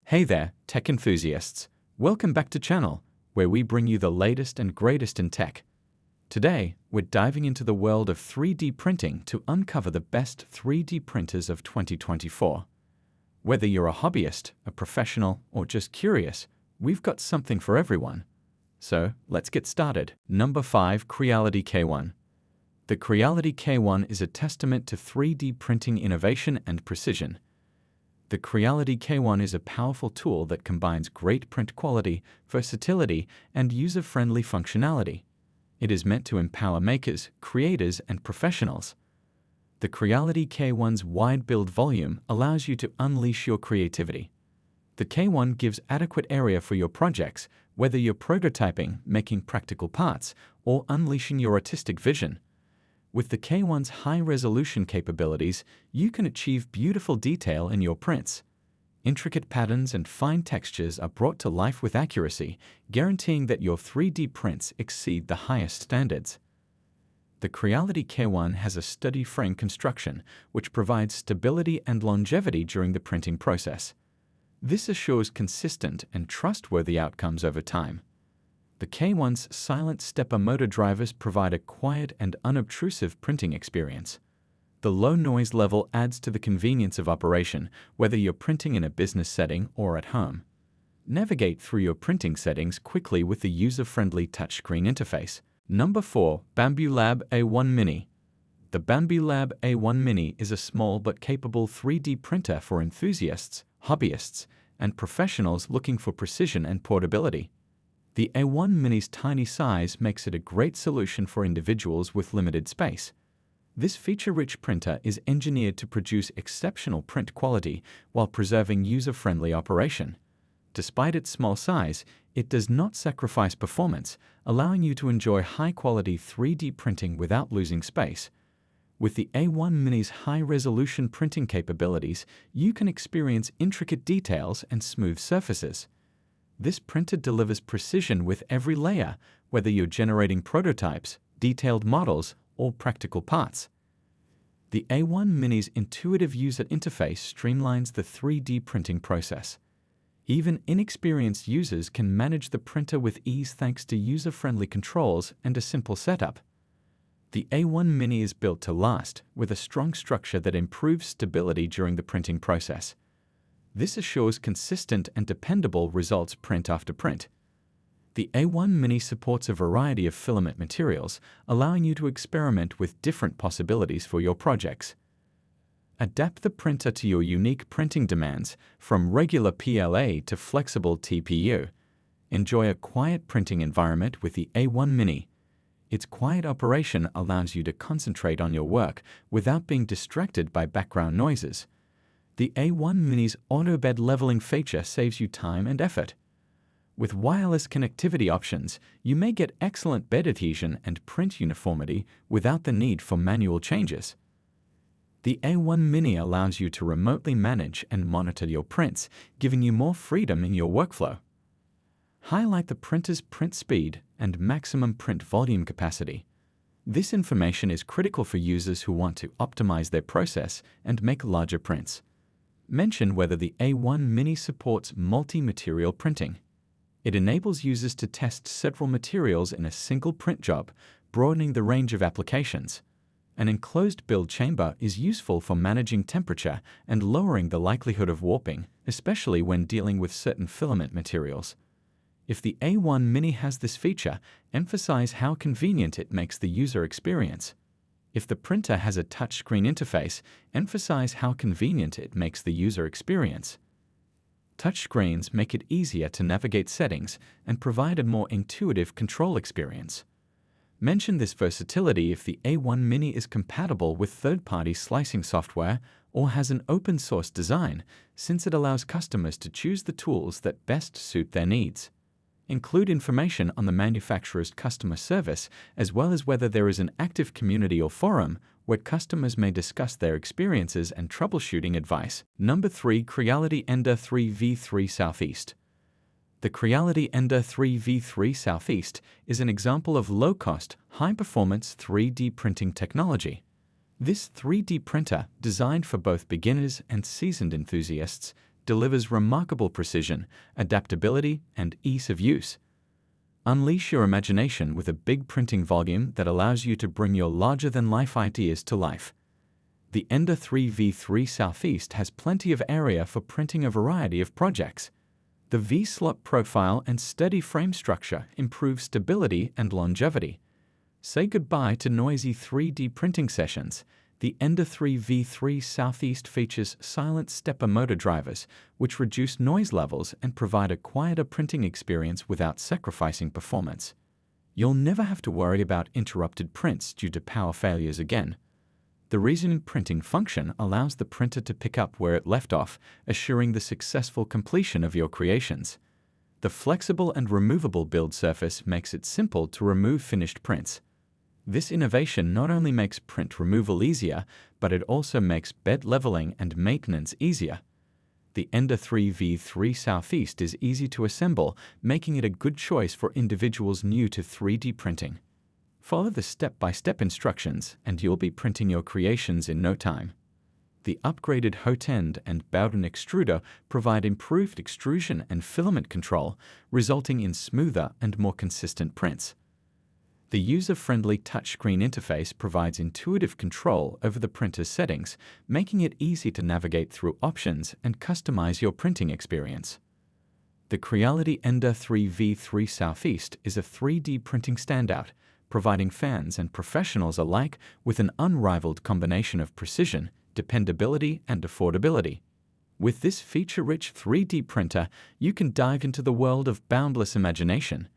Hey there, tech enthusiasts. Welcome back to channel, where we bring you the latest and greatest in tech. Today, we're diving into the world of 3D printing to uncover the best 3D printers of 2024. Whether you're a hobbyist, a professional, or just curious, we've got something for everyone. So, let's get started. Number 5. Creality K1. The Creality K1 is a testament to 3D printing innovation and precision. The Creality K1 is a powerful tool that combines great print quality, versatility, and user-friendly functionality. It is meant to empower makers, creators, and professionals. The Creality K1's wide build volume allows you to unleash your creativity. The K1 gives adequate area for your projects, whether you're prototyping, making practical parts, or unleashing your artistic vision. With the K1's high-resolution capabilities, you can achieve beautiful detail in your prints. Intricate patterns and fine textures are brought to life with accuracy, guaranteeing that your 3D prints exceed the highest standards. The Creality K1 has a sturdy frame construction, which provides stability and longevity during the printing process. This assures consistent and trustworthy outcomes over time. The K1's silent stepper motor drivers provide a quiet and unobtrusive printing experience. The low noise level adds to the convenience of operation, whether you're printing in a business setting or at home. Navigate through your printing settings quickly with the user-friendly touchscreen interface. Number 4. Bambu Lab A1 Mini. The Bambu Lab A1 Mini is a small but capable 3D printer for enthusiasts, hobbyists, and professionals looking for precision and portability. The A1 Mini's tiny size makes it a great solution for individuals with limited space. This feature-rich printer is engineered to produce exceptional print quality while preserving user-friendly operation. Despite its small size, it does not sacrifice performance, allowing you to enjoy high-quality 3D printing without losing space. With the A1 Mini's high-resolution printing capabilities, you can experience intricate details and smooth surfaces. This printer delivers precision with every layer, whether you're generating prototypes, detailed models, or practical parts. The A1 Mini's intuitive user interface streamlines the 3D printing process. Even inexperienced users can manage the printer with ease thanks to user-friendly controls and a simple setup. The A1 Mini is built to last, with a strong structure that improves stability during the printing process. This assures consistent and dependable results print after print. The A1 Mini supports a variety of filament materials, allowing you to experiment with different possibilities for your projects. Adapt the printer to your unique printing demands, from regular PLA to flexible TPU. Enjoy a quiet printing environment with the A1 Mini. Its quiet operation allows you to concentrate on your work without being distracted by background noises. The A1 Mini's auto bed leveling feature saves you time and effort. With wireless connectivity options, you may get excellent bed adhesion and print uniformity without the need for manual changes. The A1 Mini allows you to remotely manage and monitor your prints, giving you more freedom in your workflow. Highlight the printer's print speed and maximum print volume capacity. This information is critical for users who want to optimize their process and make larger prints. Mention whether the A1 Mini supports multi-material printing. It enables users to test several materials in a single print job, broadening the range of applications. An enclosed build chamber is useful for managing temperature and lowering the likelihood of warping, especially when dealing with certain filament materials. If the A1 Mini has this feature, emphasize how convenient it makes the user experience. If the printer has a touchscreen interface, emphasize how convenient it makes the user experience. Touchscreens make it easier to navigate settings and provide a more intuitive control experience. Mention this versatility if the A1 Mini is compatible with third-party slicing software or has an open-source design, since it allows customers to choose the tools that best suit their needs. Include information on the manufacturer's customer service, as well as whether there is an active community or forum where customers may discuss their experiences and troubleshooting advice. Number 3. Creality Ender 3 V3 Southeast. The Creality Ender 3 V3 Southeast is an example of low-cost, high-performance 3D printing technology. This 3D printer, designed for both beginners and seasoned enthusiasts, delivers remarkable precision, adaptability, and ease of use. Unleash your imagination with a big printing volume that allows you to bring your larger-than-life ideas to life. The Ender 3v3 Southeast has plenty of area for printing a variety of projects. The V-slot profile and steady frame structure improve stability and longevity. Say goodbye to noisy 3D printing sessions. The Ender 3v3 Southeast features silent stepper motor drivers, which reduce noise levels and provide a quieter printing experience without sacrificing performance. You'll never have to worry about interrupted prints due to power failures again. The reason printing function allows the printer to pick up where it left off, assuring the successful completion of your creations. The flexible and removable build surface makes it simple to remove finished prints. This innovation not only makes print removal easier, but it also makes bed leveling and maintenance easier. The Ender 3v3 Southeast is easy to assemble, making it a good choice for individuals new to 3D printing. Follow the step-by-step instructions and you'll be printing your creations in no time. The upgraded hot end and Bowden extruder provide improved extrusion and filament control, resulting in smoother and more consistent prints. The user-friendly touchscreen interface provides intuitive control over the printer's settings, making it easy to navigate through options and customize your printing experience. The Creality Ender 3v3 Southeast is a 3D printing standout, providing fans and professionals alike with an unrivaled combination of precision, dependability, and affordability. With this feature-rich 3D printer, you can dive into the world of boundless imagination.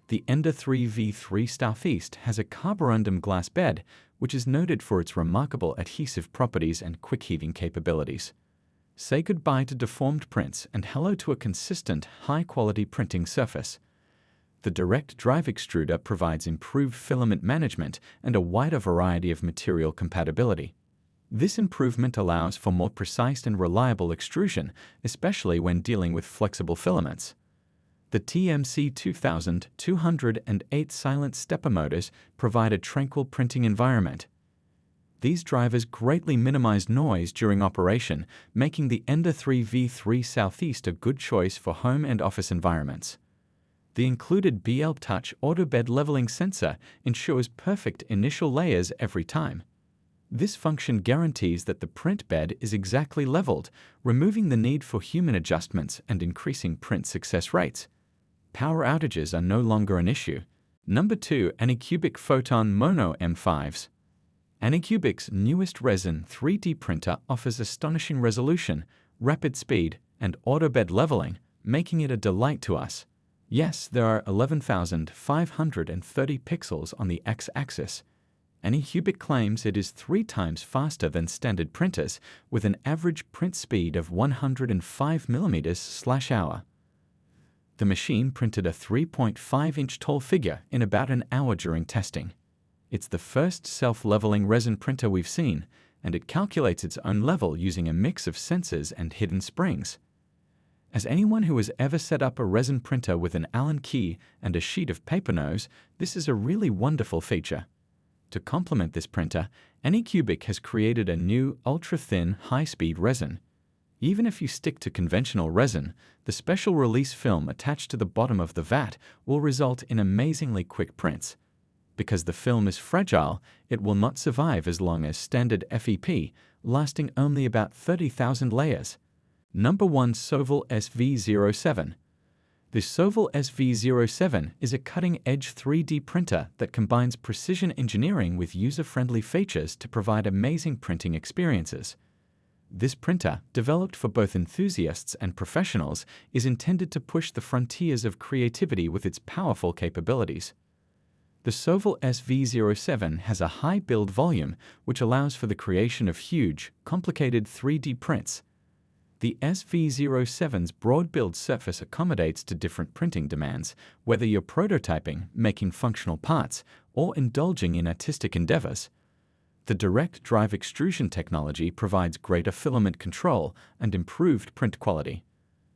The Ender 3v3 Southeast has a carborundum glass bed, which is noted for its remarkable adhesive properties and quick heating capabilities. Say goodbye to deformed prints and hello to a consistent, high-quality printing surface. The direct drive extruder provides improved filament management and a wider variety of material compatibility. This improvement allows for more precise and reliable extrusion, especially when dealing with flexible filaments. The TMC 2208 silent stepper motors provide a tranquil printing environment. These drivers greatly minimize noise during operation, making the Ender 3v3 Southeast a good choice for home and office environments. The included BL Touch auto bed leveling sensor ensures perfect initial layers every time. This function guarantees that the print bed is exactly leveled, removing the need for human adjustments and increasing print success rates. Power outages are no longer an issue. Number 2. Anycubic Photon Mono M5s. Anycubic's newest resin 3D printer offers astonishing resolution, rapid speed, and auto bed leveling, making it a delight to us. Yes, there are 11,530 pixels on the x-axis. Anycubic claims it is 3 times faster than standard printers, with an average print speed of 105 mm/hour. The machine printed a 3.5-inch tall figure in about an hour during testing. It's the first self-leveling resin printer we've seen, and it calculates its own level using a mix of sensors and hidden springs. As anyone who has ever set up a resin printer with an Allen key and a sheet of paper knows, this is a really wonderful feature. To complement this printer, Anycubic has created a new ultra-thin, high-speed resin. Even if you stick to conventional resin, the special release film attached to the bottom of the vat will result in amazingly quick prints. Because the film is fragile, it will not survive as long as standard FEP, lasting only about 30,000 layers. Number 1. Sovol SV07. The Sovol SV07 is a cutting-edge 3D printer that combines precision engineering with user-friendly features to provide amazing printing experiences. This printer, developed for both enthusiasts and professionals, is intended to push the frontiers of creativity with its powerful capabilities. The Sovol SV07 has a high build volume, which allows for the creation of huge, complicated 3D prints. The SV07's broad build surface accommodates to different printing demands, whether you're prototyping, making functional parts, or indulging in artistic endeavors. The direct drive extrusion technology provides greater filament control and improved print quality.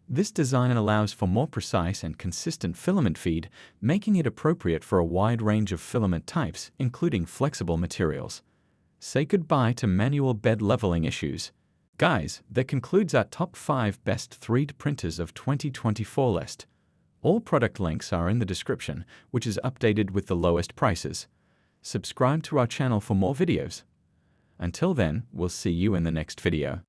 This design allows for more precise and consistent filament feed, making it appropriate for a wide range of filament types, including flexible materials. Say goodbye to manual bed leveling issues. Guys, that concludes our top 5 best 3D printers of 2024 list. All product links are in the description, which is updated with the lowest prices. Subscribe to our channel for more videos. Until then, we'll see you in the next video.